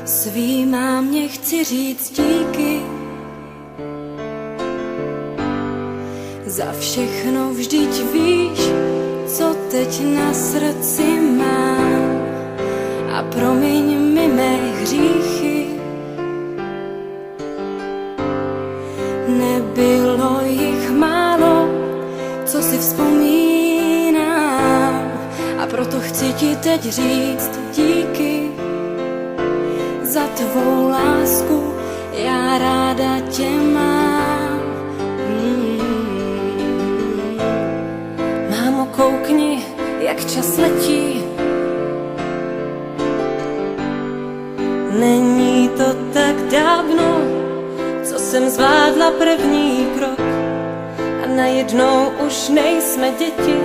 Svý mámě chci říct díky za všechno, vždyť víš, co teď na srdci mám. A promiň mi mé hříchy, nebylo jich málo, co si vzpomínám. A proto chci ti teď říct díky za tvou lásku, já ráda tě mám. Mámo, koukni, jak čas letí. Není to tak dávno, co jsem zvládla první krok a najednou už nejsme děti.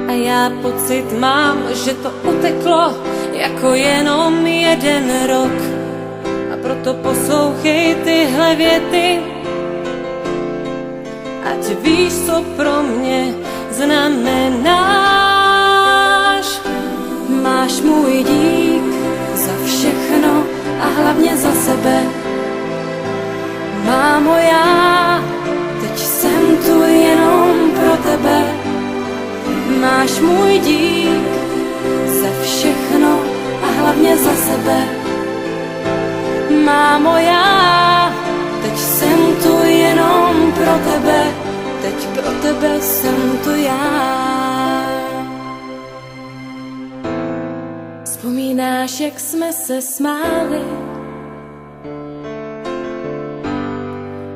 A já pocit mám, že to uteklo jako jenom jeden rok. A proto poslouchej tyhle věty, ať víš, co pro mě znamenáš. Máš můj dík za všechno a hlavně za sebe. Mámo, já teď jsem tu jenom pro tebe. Máš můj dík za všechno a hlavně za sebe. Mámo, já teď jsem tu jenom pro tebe. Teď pro tebe jsem tu já. Vzpomínáš, jak jsme se smáli?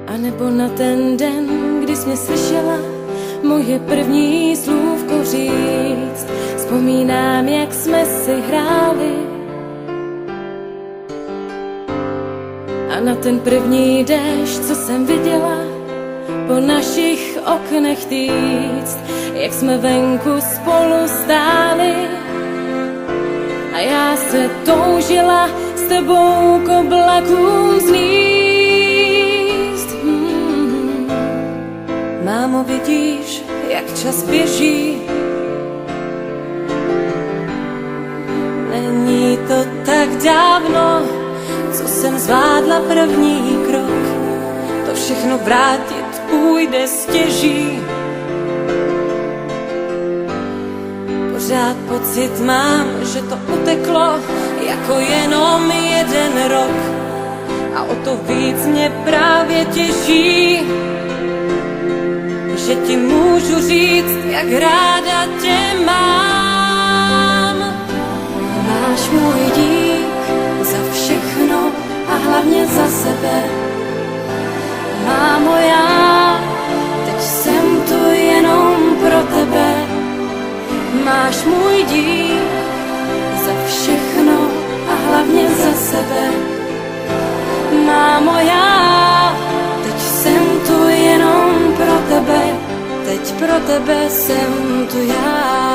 A nebo na ten den, kdy jsi mě slyšela moje první slůvko říct? Vzpomínám, jak jsme si hráli a na ten první déšť, co jsem viděla po našich oknech týct, jak jsme venku spolu stáli a já se toužila s tebou k oblakům zlíst. Mámo, vidíš, jak čas běží? Není to tak dávno, co jsem zvládla první krok. To všechno vrátit půjde stěží. Pořád pocit mám, že to uteklo jako jenom jeden rok. A o to víc mě právě těší, že ti můžu říct, jak ráda tě mám. Máš můj dík za všechno a hlavně za sebe. Mámo, já teď jsem tu jenom pro tebe. Máš můj dík za všechno a hlavně za sebe. Mámo, já teď jsem tu jenom pro tebe. Teď pro tebe jsem tu já.